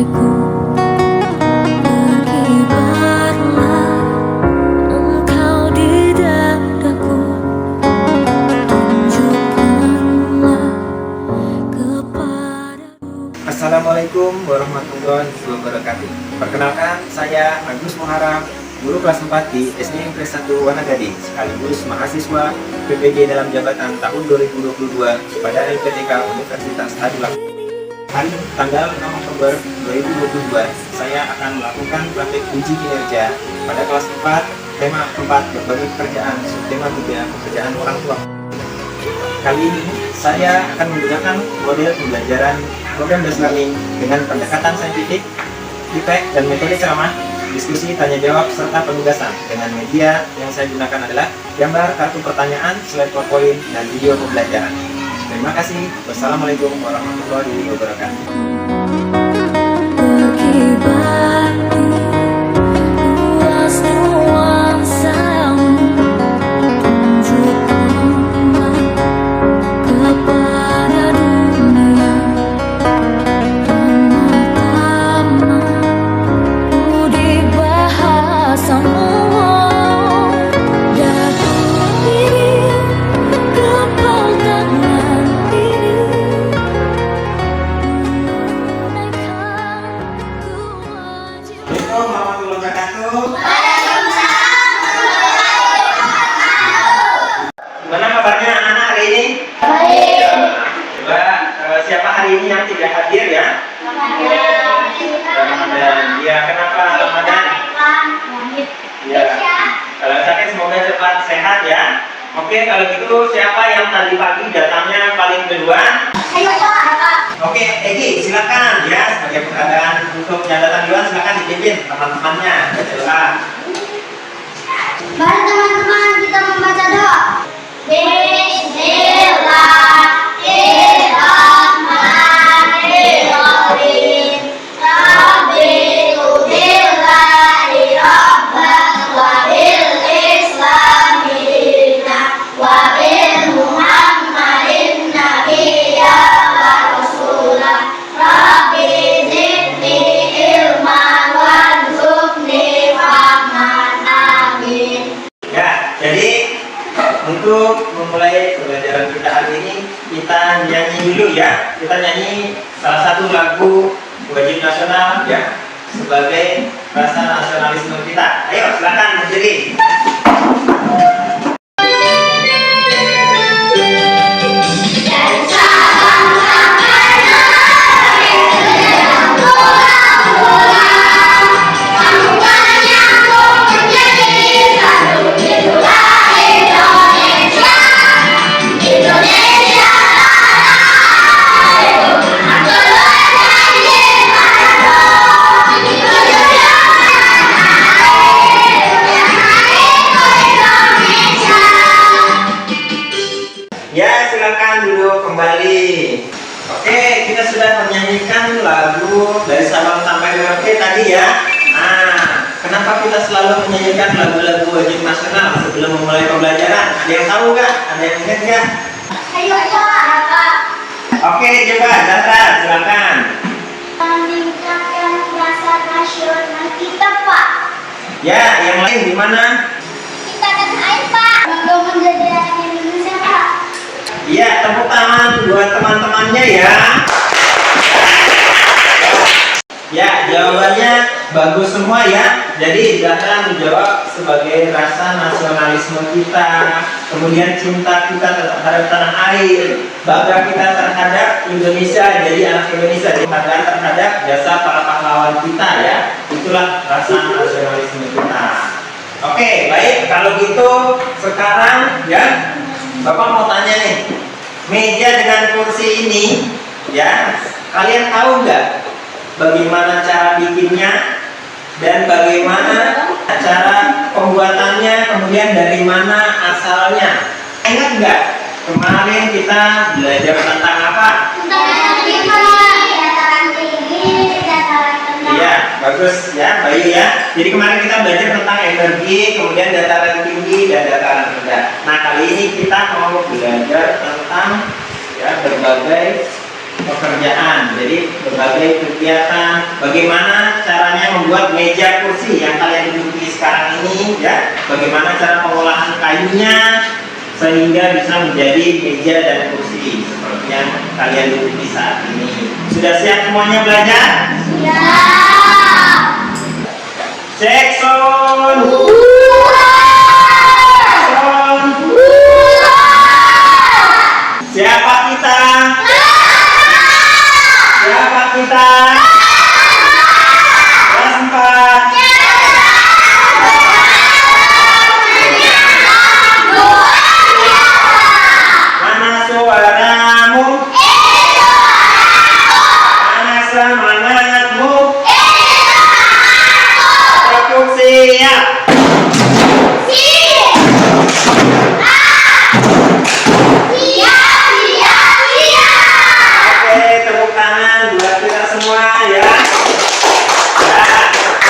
diriku, berkibarlah engkau di dadaku, tunjukkanlah kepadaku. Assalamualaikum warahmatullahi wabarakatuh. Perkenalkan, saya Agus Muharram, guru kelas 4 di SD Negeri 1 Wanagadi, sekaligus mahasiswa PPG dalam jabatan tahun 2022 pada LPTK Universitas Tadulako. Hari tanggal 6 Oktober 2022, saya akan melakukan praktik uji kinerja pada kelas 4, tema 4 berbagai pekerjaan, subtema 3 pekerjaan orang tua. Kali ini saya akan menggunakan model pembelajaran program Dasar Learning dengan pendekatan saintifik, feedback, dan metode ceramah, diskusi, tanya jawab, serta penugasan. Dengan media yang saya gunakan adalah gambar, kartu pertanyaan, slide PowerPoint, dan video pembelajaran. Terima kasih. Wassalamualaikum warahmatullahi wabarakatuh. Berkibar di luas nuansamu, tunjukkanlah kepada dunia pertama budi bahasamu. Datang ini kapal tangan ini, menaikkan kewajiban. Assalamualaikum warahmatullahi wabarakatuh. Gimana kabarnya anak-anak hari ini? Baik. Coba siapa hari ini yang tidak hadir ya? Ramadan. Ya, kenapa Ramadan? Ya. Kalau sakit semoga cepat sehat ya. Oke, kalau gitu siapa yang tadi pagi datangnya paling duluan? Oke, Egi, silakan ya sebagai perkataan untuk yang datang duluan, silakan dipimpin teman-temannya. Silakan. Mari teman-teman kita membaca doa. Bismillahirrahmanirrahim. Rabbi tubillahi rabbak wa bil islami dina wa bil muhammadin nabiyya wa rasulah. Rabbi zidni ilman warzuqni fahman. Amin. Ya, jadi untuk memulai pembelajaran kita hari ini, kita nyanyi dulu ya. Kita nyanyi salah satu lagu wajib nasional ya, sebagai rasa nasionalisme kita. Ayo, silakan berdiri. Dan salam sampai hari yang pulang, semuanya pun menjadi satu. Itulah Indonesia, Indonesia tanah air, angkatlah di mana Indonesia Indonesia. Ya, silakan duduk kembali. Oke, kita sudah menyanyikan lagu dari Sabang sampai Merauke tadi ya. Nah, kenapa kita selalu menyanyikan lagu-lagu wajib nasional sebelum memulai pembelajaran? Ada yang tahu nggak? Ada yang ingat nggak? Ayo Pak. Oke, coba Zahra, silakan. Meningkatkan rasa nasional kita, Pak. Ya, yang lain di mana? Kita kan air, Pak. Bangga menjadi anak Indonesia, Pak. Iya, tepuk tangan buat teman-temannya ya. Ya, jawabannya bagus semua ya. Jadi Zahra menjawab sebagai rasa nasionalisme kita, kemudian cinta kita terhadap tanah air, bangga kita terhadap Indonesia, jadi anak Indonesia, jadi penghargaan terhadap jasa para pahlawan kita ya. Itulah rasa nasionalisme kita. Oke, baik, kalau gitu sekarang ya Bapak mau tanya nih, meja dengan kursi ini ya, kalian tahu nggak bagaimana cara bikinnya dan bagaimana cara pembuatannya, kemudian dari mana asalnya? Ingat nggak kemarin kita belajar tentang apa? Dataran tinggi, dataran rendah. Iya, bagus ya, Bayu ya. Jadi kemarin kita belajar tentang energi, kemudian dataran tinggi dan dataran rendah. Nah, kali ini kita mau belajar tentang ya berbagai pekerjaan. Jadi berbagai kegiatan, bagaimana caranya membuat meja kursi yang kalian duduki sekarang ini, ya. Bagaimana cara pengolahan kayunya sehingga bisa menjadi meja dan kursi seperti yang kalian duduki saat ini. Sudah siap semuanya belajar? Siap. Cek sound. Sound. Siapa kita? Siapa kita? Kelas 4. Mana suaramu? Mana semangatmu? Tepuk siap. Oke, tepuk tangan buat kita semua ya. Ya,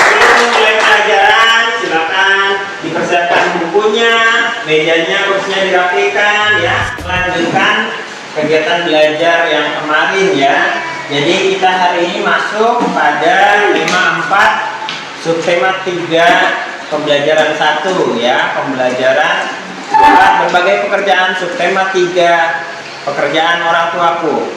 sebelum mulai pelajaran, silakan dipersiapkan bukunya, mejanya, kursinya dirapikan ya. Lanjutkan kegiatan belajar yang kemarin ya. Jadi kita hari ini masuk pada 54 subtema 3 pembelajaran 1 ya. Pembelajaran berbagai pekerjaan subtema 3 pekerjaan orang tuaku.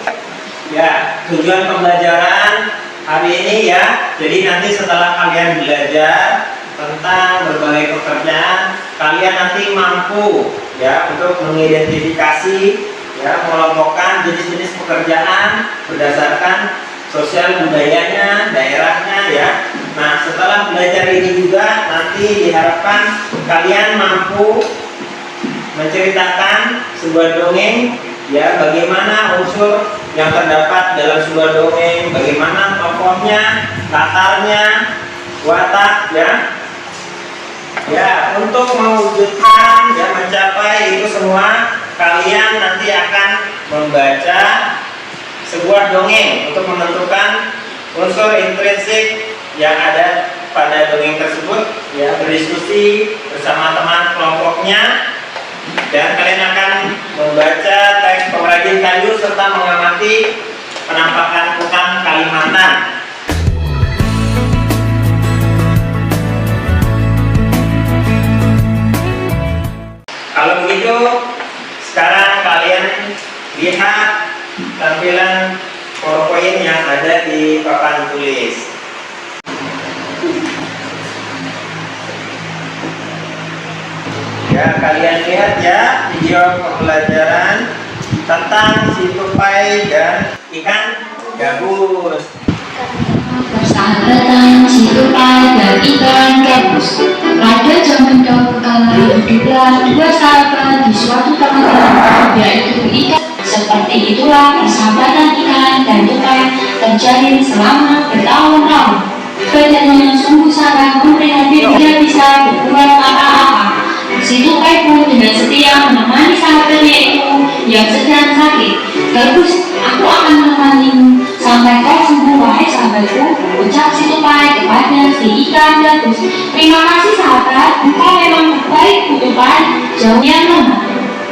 Ya, tujuan pembelajaran hari ini ya. Jadi nanti setelah kalian belajar tentang berbagai pekerjaan, kalian nanti mampu ya untuk mengidentifikasi ya, mengelompokkan jenis-jenis pekerjaan berdasarkan sosial budayanya, daerahnya ya. Nah, setelah belajar ini juga nanti diharapkan kalian mampu menceritakan sebuah dongeng ya, bagaimana unsur yang terdapat dalam sebuah dongeng, bagaimana tokohnya, latarnya, watak ya. Ya, untuk mewujudkan ya, mencapai itu semua, kalian nanti akan membaca sebuah dongeng untuk menentukan unsur intrinsik yang ada pada dongeng tersebut ya, berdiskusi bersama teman kelompoknya. Dan kalian akan membaca teks pengrajin kayu serta mengamati penampakan hutan Kalimantan. Kalau begitu, sekarang kalian lihat tampilan PowerPoint yang ada di papan tulis. Ya, kalian lihat ya video pembelajaran tentang si tupai dan ikan gabus. Persahabatan si tupai dan ikan gabus. Pada zaman dahulu kala hiduplah dua sahabat di suatu tempat, yaitu ikan. Seperti itulah persahabatan ikan dan tupai terjalin selama bertahun-tahun. Badannya sungguh sangat memprihatinkan, tidak bisa berbuat apa-apa. Si tupai pun dengan setia menemani sahabatnya itu yang sedang sakit. Gabus, aku akan menemanimu sampai kau sembuh, wahai sahabatku, ucap si tupai kepada si ikan gabus. Terima kasih sahabat, engkau memang terbaik, tupai, jawabnya lemah.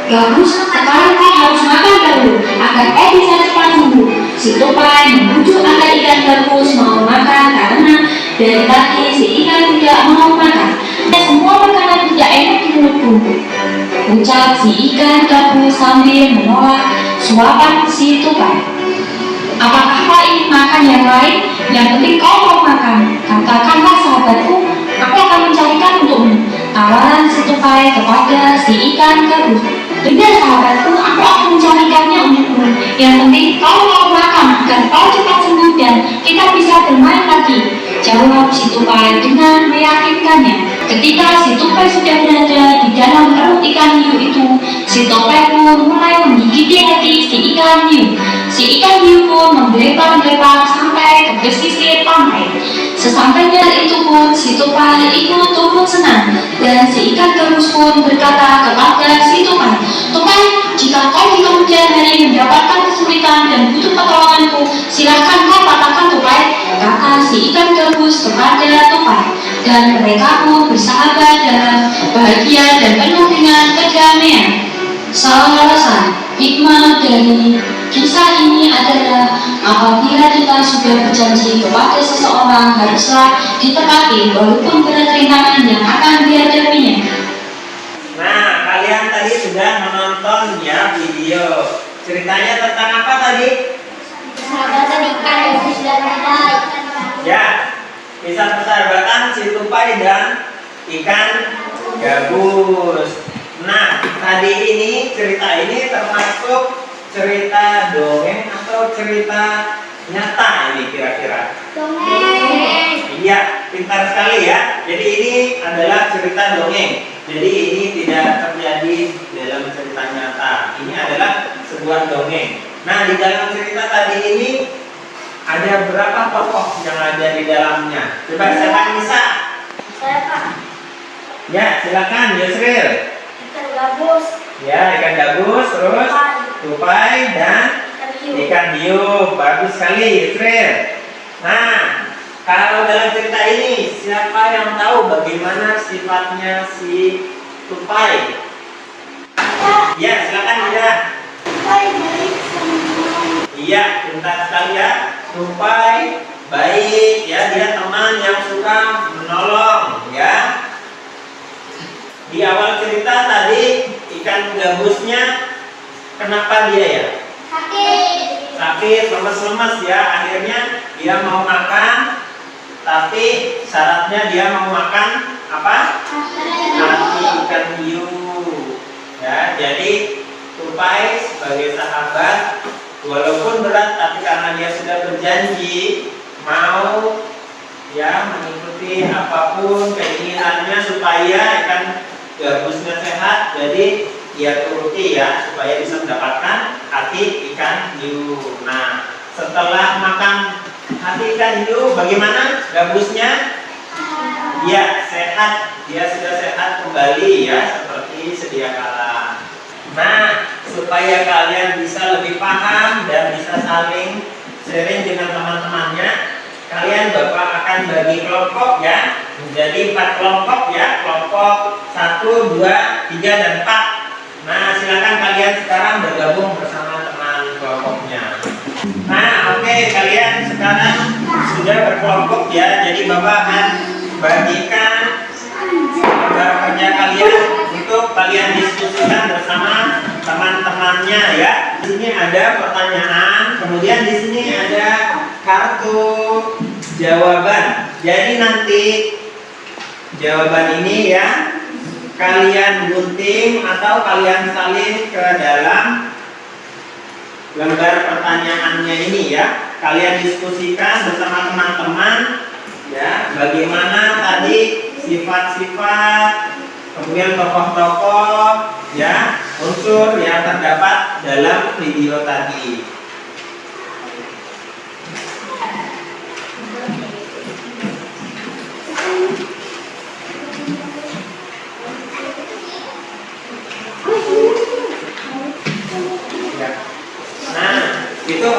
Gabus, sekarang kau harus makan dulu agar kau bisa cepat sembuh. Si tupai membujuk agar ikan gabus mau makan karena dari tadi si ikan tidak mau makan. Semua makanan tidak enak di mulutku, ucap si ikan gabus sambil menolak suapan si tupai. Apakah kau ingin makan yang lain? Yang penting kau mau makan. Katakanlah sahabatku, aku akan mencarikan untukmu, tawaran si tupai kepada si ikan gabus. Tidak sahabatku, aku akan mencarikannya untukmu. Yang penting kau mau makan agar kau cepat sembuh dan kita bisa bermain lagi, jawab si tupai dengan meyakinkannya. Ketika si tupai sudah berada di dalam perut ikan hiu itu, si tupai pun mulai menggigiti hati si ikan hiu. Si ikan hiu pun membelepar-belepar sampai ke pesisir pantai. Sesampainya itu pun si tupai ikut turut senang, dan si ikan gabus pun berkata kepada si tupai, "Tupai, jika kau di kemudian hari mendapatkan kesulitan dan butuh pertolonganku, silahkan kau katakan tupai," kata si ikan gabus kepada tupai. Dan mereka pun bersahabat dalam bahagia dan penuh dengan kedamaian. Selesai hikmah dari Kisah ini adalah apabila kita sudah berjanji kepada seseorang haruslah ditepati walaupun berat rintangan yang akan dihadapinya. Nah, kalian tadi sudah menonton ya video. Ceritanya tentang apa tadi? Persahabatan ikan yang sudah badai. Ya, kisah persahabatan si tupai dan ikan gabus. Nah, tadi ini cerita ini termasuk cerita dongeng atau cerita nyata ini kira-kira? Dongeng. Iya, pintar sekali ya. Jadi ini adalah cerita dongeng. Jadi ini tidak terjadi dalam cerita nyata. Ini adalah sebuah dongeng. Nah, di dalam cerita tadi ini ada berapa tokoh yang ada di dalamnya? Coba siapa yang bisa? Saya Pak. Ya, silakan Yusril. Ikan gabus. Ya, ikan gabus, terus tupai dan ikan hiu. Bagus sekali Yusril. Nah, kalau dalam cerita ini siapa yang tahu bagaimana sifatnya si tupai? Ya, silakan ya. Baik semua. Iya, pintar sekali ya. Tupai baik ya, dia teman yang suka menolong ya. Di awal cerita tadi ikan gabusnya kenapa dia ya? Sakit. Sakit, lemes-lemes ya. Akhirnya dia mau makan, tapi syaratnya dia mau makan apa? Hati ikan hiu. Ya, jadi tupai sebagai sahabat walaupun berat tapi karena dia sudah berjanji mau ya mengikuti apapun keinginannya supaya ikan gabusnya sehat, jadi dia turuti ya supaya bisa mendapatkan hati ikan hiu. Nah, setelah makan hati ikan hiu bagaimana gabusnya? Ya, sehat, dia sudah sehat kembali ya seperti sedia kala. Nah, supaya kalian bisa lebih paham dan bisa saling sharing dengan teman-temannya, kalian Bapak akan bagi kelompok ya, menjadi 4 kelompok ya, kelompok 1, 2, 3, dan 4. Nah, silakan kalian sekarang bergabung bersama teman kelompoknya. Nah, oke, kalian sekarang sudah berkelompok ya, jadi Bapak akan bagikan gambar kerja kalian untuk kalian diskusikan bersama teman-temannya ya. Di sini ada pertanyaan, kemudian di sini ada kartu jawaban. Jadi nanti jawaban ini ya kalian gunting atau kalian salin ke dalam lembar pertanyaannya ini ya. Kalian diskusikan bersama teman-teman ya, bagaimana tadi sifat-sifat, kemudian tokoh-tokoh ya, unsur yang terdapat dalam video tadi. Ya. Nah, itu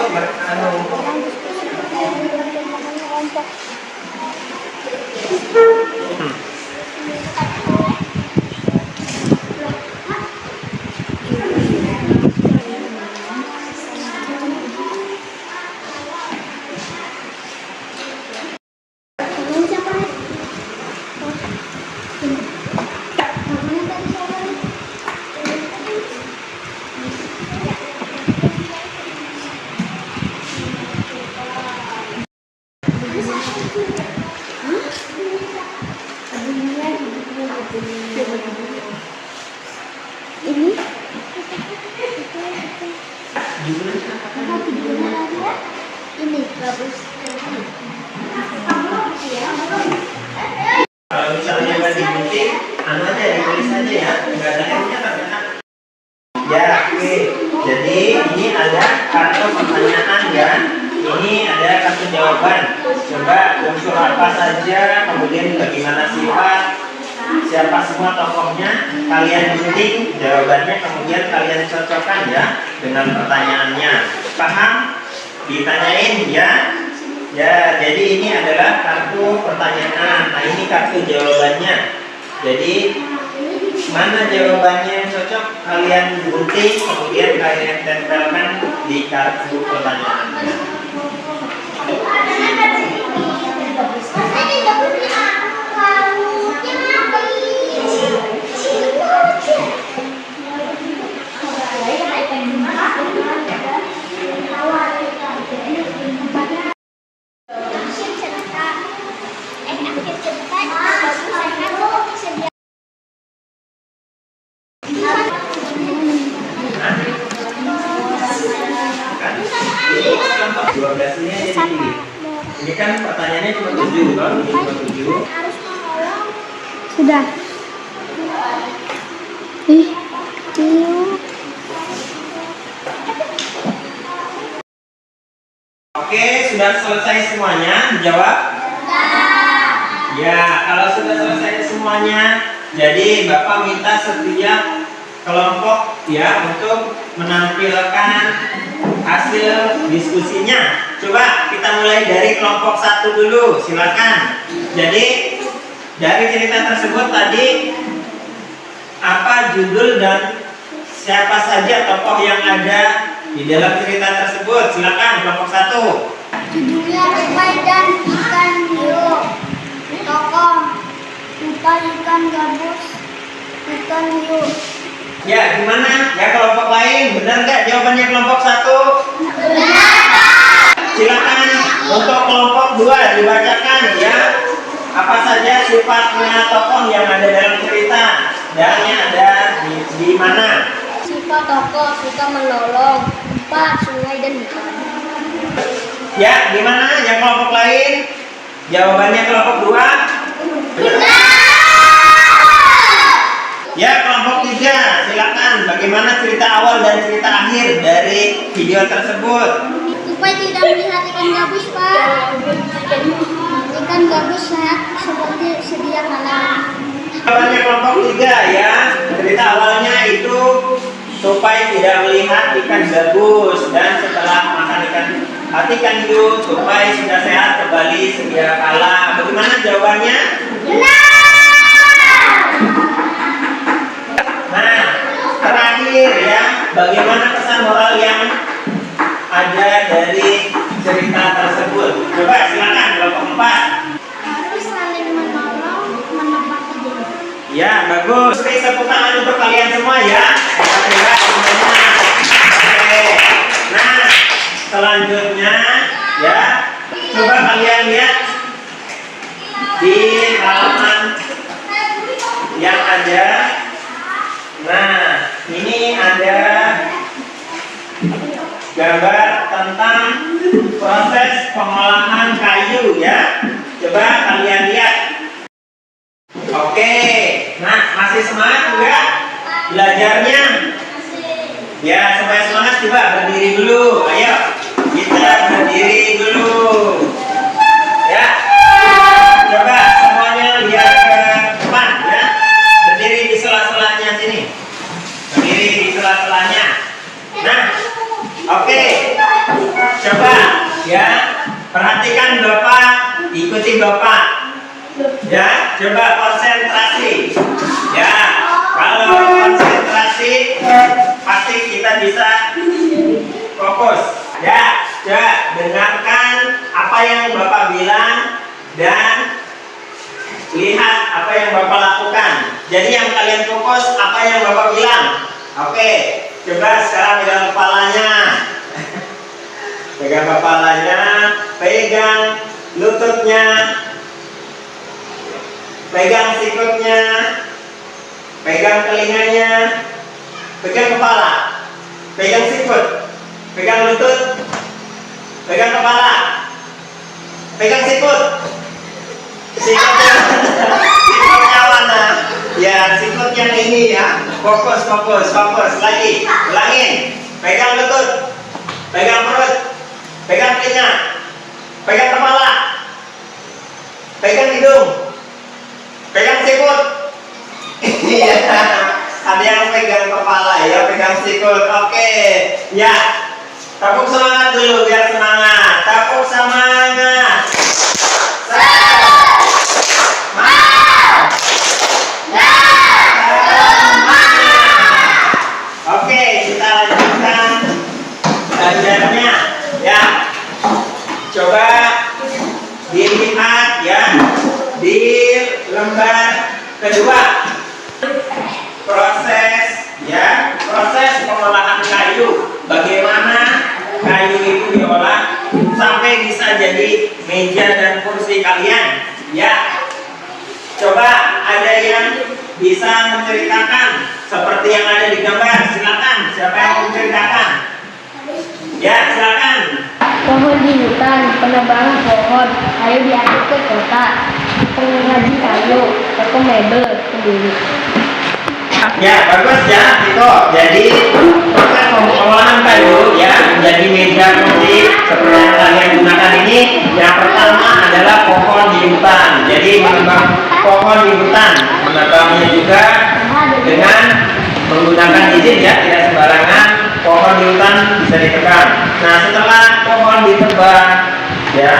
Ini gabus. kalau misalnya nggak digunting, anu aja ditulis aja ya, nggak ada M-nya kan? Ya, oke. Jadi ini ada kartu pertanyaan ya. Ini ada kartu jawaban. Coba unsur apa saja, kemudian bagaimana sifat, siapa semua tokohnya, kalian gunting jawabannya, kemudian kalian cocokkan ya dengan pertanyaannya. Paham? Ditanyain ya. Ya, jadi ini adalah kartu pertanyaan. Nah, ini kartu jawabannya. Jadi mana jawabannya yang cocok kalian gunting, kemudian kalian tempelkan di kartu pertanyaan. Kelompok 12 ini aja dipilih. Ini kan pertanyaannya cuma 7, kan? Ini cuma 7. Sudah. Oke, sudah selesai semuanya dijawab? Ya, kalau sudah selesai semuanya, jadi Bapak minta setiap kelompok ya untuk menampilkan hasil diskusinya. Coba kita mulai dari kelompok 1 dulu, silakan. Jadi dari cerita tersebut tadi apa judul dan siapa saja tokoh yang ada di dalam cerita tersebut? Silakan kelompok 1. Judulnya Tupai dan Ikan Hiu. Tokoh Tupai, ikan gabus, ikan hiu. Ya, gimana? Ya kelompok lain, benar nggak jawabannya kelompok 1? Silakan untuk kelompok 2 dibacakan ya. Apa saja sifatnya tokoh yang ada dalam cerita dan yang ada di mana? Sifat tokoh suka menolong, 4 sungai dan ikan. Ya, gimana? Yang kelompok lain? Jawabannya kelompok 2? Ya, kelompok 3, silakan. Bagaimana cerita awal dan cerita akhir dari video tersebut? Tupai tidak melihat ikan gabus, Pak. Ikan gabus sehat seperti sedia kala. Jawabannya kelompok 3 ya. Cerita awalnya itu Tupai tidak melihat ikan gabus dan setelah makan ikan hiu, Tupai sudah sehat kembali sedia kala. Bagaimana jawabannya? Nah, terakhir ya, bagaimana pesan moral yang ada dari cerita tersebut? Coba silakan kelompok 4. Harus saling menolong, menepati janji. Ya, bagus. Oke, tepuk tangan untuk kalian semua ya. Alhamdulillah semuanya. Oke. Nah, selanjutnya ya, coba kalian lihat di halaman yang ada. Nah, ini ada gambar tentang proses pengolahan kayu ya. Coba kalian lihat. Oke, nah masih semangat enggak belajarnya? Ya, supaya semangat coba berdiri dulu. Ayo, kita berdiri dulu. Ya, coba semuanya lihat ke depan ya. Berdiri di sela-selanya sini. Berdiri di sela-selanya. Nah, oke. Coba ya, perhatikan Bapak, ikuti Bapak. Ya, coba konsentrasi. Ya, kalau konsentrasi pasti kita bisa fokus. Ya, coba dengarkan apa yang Bapak bilang dan lihat apa yang Bapak lakukan. Jadi yang kalian fokus apa yang Bapak bilang. Oke, coba sekarang pegang kepalanya. Pegang kepalanya, pegang lututnya, pegang sikutnya, pegang telinganya, pegang kepala, pegang sikut, pegang lutut, pegang kepala, pegang sikut. Sikutnya mana? Ya, sikut yang ini ya. Fokus, fokus, fokus. Lagi, ulangin. Pegang lutut, pegang perut, pegang telinga, pegang kepala, pegang hidung, pegang sikut. Iya, ada yang pegang kepala ya, pegang sikut. Oke, ya. Tepuk semangat dulu biar semangat. Tepuk semangat. Semangat. ya di lembar kedua proses pengolahan kayu. Bagaimana kayu itu diolah sampai bisa jadi meja dan kursi kalian ya. Coba ada yang bisa menceritakan seperti yang ada di gambar. Silakan, siapa yang mau menceritakan? Ya, silakan. Pohon di hutan, penebangan pohon, kayu diangkut ke kota, pengrajin kayu, toko mebel sendiri. Ya, bagus ya, itu. Jadi proses pengolahan kayu ya menjadi meja kursi seperti yang kalian gunakan ini. Yang pertama adalah pohon di hutan. Jadi menebang pohon di hutan, menebangnya juga dengan menggunakan izin ya, tidak sembarangan. Pohon di hutan bisa ditebang. Nah, setelah pohon ditebang ya,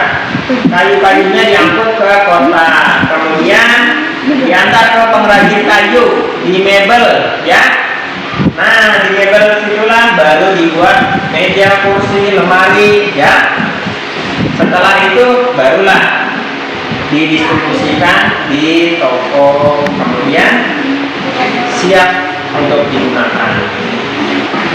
kayu-kayunya diangkut ke kota, kemudian diantar ke pengrajin kayu di mebel ya. Nah, di mebel situlah baru dibuat meja, kursi, lemari ya. Setelah itu barulah didistribusikan di toko, kemudian siap untuk digunakan.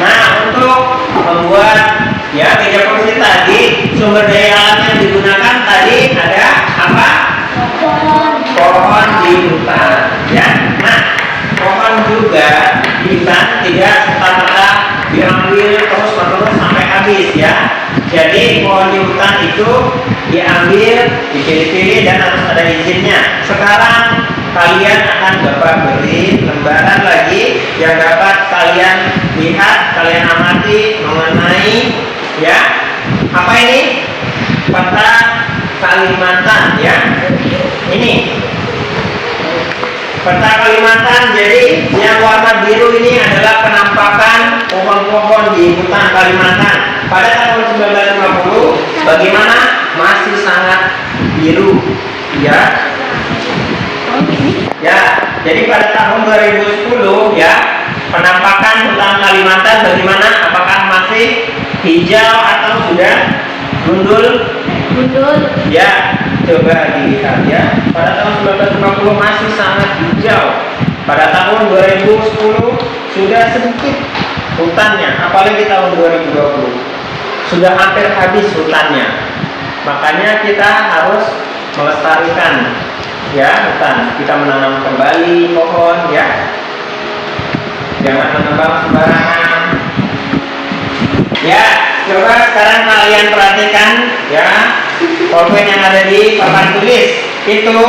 Nah, untuk membuat ya meja kursi tadi, sumber daya alam yang digunakan tadi ada apa? Pohon di hutan ya. Nah, pohon juga di hutan tidak serta-merta diambil terus-menerus sampai habis ya. Jadi pohon di hutan itu diambil, dipilih-pilih dan harus ada izinnya. Sekarang kalian akan dapat beri lembaran lagi yang dapat kalian lihat, kalian amati mengenai ya apa ini? Peta Kalimantan ya. Ini peta Kalimantan. Jadi yang warna biru ini adalah penampakan pohon-pohon di hutan Kalimantan pada tahun 1950. Bagaimana? Masih sangat biru ya. Ya, jadi pada tahun 2010 ya, penampakan hutan Kalimantan bagaimana? Apakah masih hijau atau sudah gundul? Gundul. Ya, coba dilihat ya. Pada tahun 1950 masih sangat hijau. Pada tahun 2010 sudah sedikit hutannya, apalagi tahun 2020 sudah hampir habis hutannya. Makanya kita harus melestarikan ya hutan. Kita menanam kembali pohon ya. Jangan menebang sembarangan. Ya, coba sekarang kalian perhatikan ya pulpen yang ada di papan tulis itu.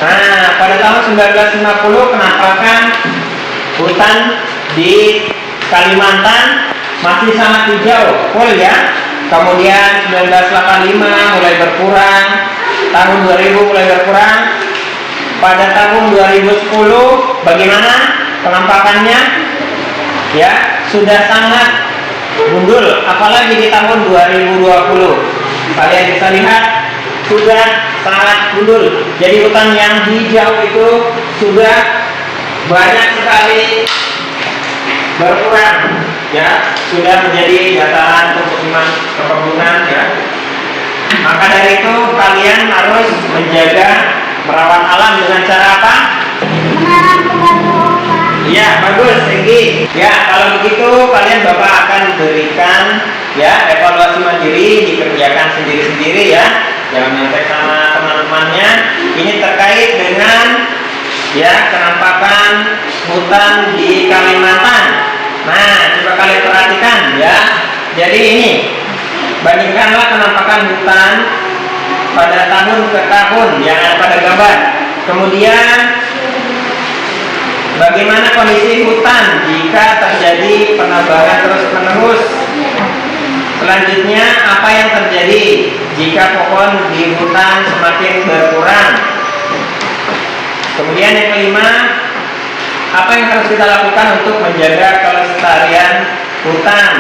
Nah, pada tahun 1950 penampakan hutan di Kalimantan masih sangat hijau, full ya. Kemudian 1985 mulai berkurang, tahun 2000 mulai berkurang. Pada tahun 2010 bagaimana penampakannya? Ya, sudah sangat gundul, apalagi di tahun 2020. Kalian bisa lihat sudah sangat gundul. Jadi hutan yang hijau itu sudah banyak sekali berkurang ya, sudah menjadi dataran pemukiman perkebunan ya. Maka dari itu kalian harus menjaga, merawat alam dengan cara apa? Menanam pohon. Iya, bagus, tinggi. Ya, kalau begitu kalian Bapak akan berikan ya evaluasi mandiri, dikerjakan sendiri-sendiri ya. Jangan nyontek sama teman-temannya. Ini terkait dengan ya penampakan hutan di Kalimantan. Nah, coba kalian perhatikan ya. Jadi ini bandingkanlah penampakan hutan pada tahun ke tahun yang ada pada gambar. Kemudian bagaimana kondisi hutan jika terjadi penebangan terus-menerus? Selanjutnya, apa yang terjadi jika pohon di hutan semakin berkurang? Kemudian yang kelima, apa yang harus kita lakukan untuk menjaga kelestarian hutan?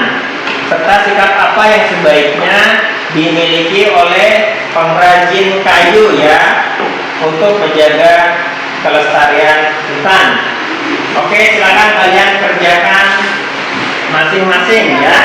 Serta sikap apa yang sebaiknya dimiliki oleh pengrajin kayu ya untuk menjaga kelestarian hutan. Oke, silakan kalian kerjakan masing-masing ya.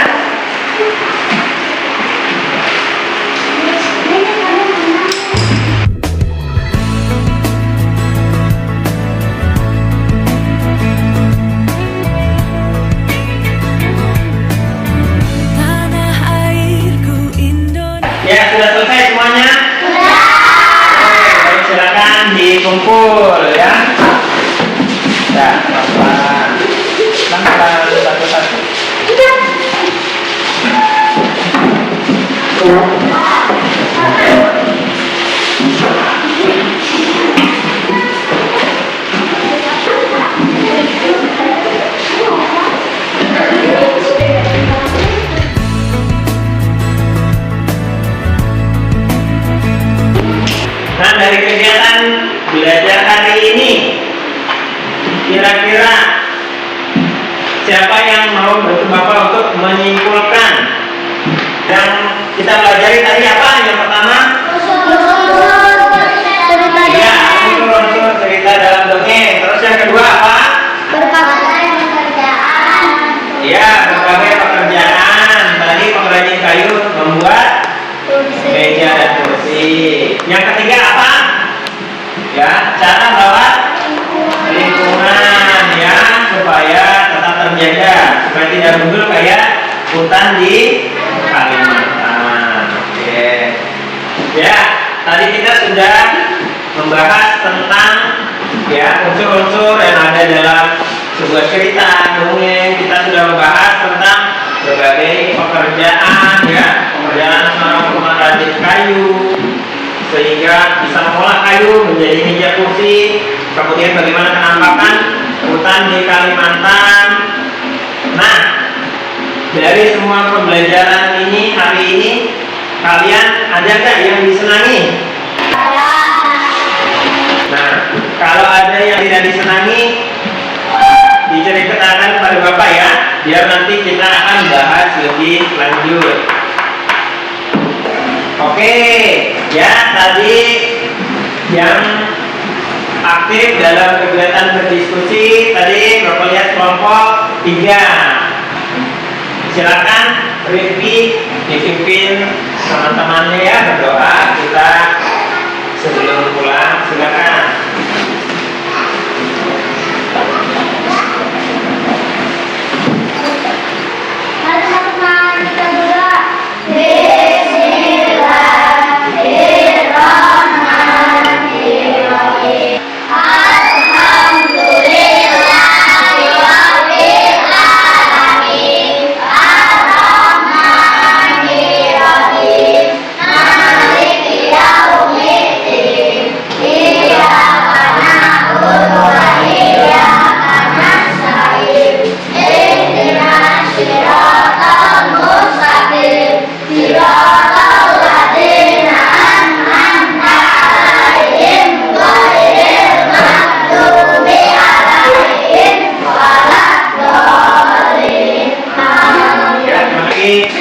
Nah, dari kegiatan belajar hari ini, kira-kira siapa yang mau bantu Bapak untuk menyimpulkan yang kita pelajari tadi apa? Yang pertama, iya, unsur-unsur cerita dalam dongeng. Terus yang kedua apa? Iya, berbagai pekerjaan. Tadi pengrajin kayu membuat meja dan kursi. Yang ketiga apa? Ya, cara merawat lingkungan ya supaya tetap terjaga, supaya tidak gundul kayak hutan di Kalimantan. Oke. Ya, tadi kita sudah membahas tentang ya unsur-unsur yang ada dalam sebuah cerita dongeng. Kita sudah membahas tentang berbagai pekerjaan ya, pekerjaan seorang pengrajin kayu sehingga bisa mengolah kayu menjadi meja kursi. Kemudian bagaimana penampakan hutan di Kalimantan. Nah, dari semua pembelajaran ini hari ini kalian ada nggak yang disenangi? Nah, kalau ada yang tidak disenangi, diceritakan pada Bapak ya, biar nanti kita akan bahas lebih lanjut. Oke, ya tadi yang aktif dalam kegiatan berdiskusi tadi Bapak lihat kelompok 3. Silakan Rifki dipimpin teman-temannya ya berdoa kita sebelum pulang. Silakan.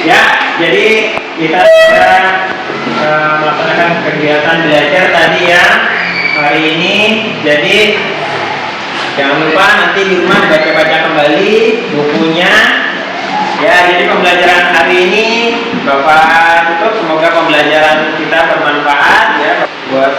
Ya, jadi kita sudah melaksanakan kegiatan belajar tadi ya hari ini. Jadi jangan lupa nanti di rumah baca-baca kembali bukunya. Ya, jadi pembelajaran hari ini Bapak tutup. Semoga pembelajaran kita bermanfaat ya buat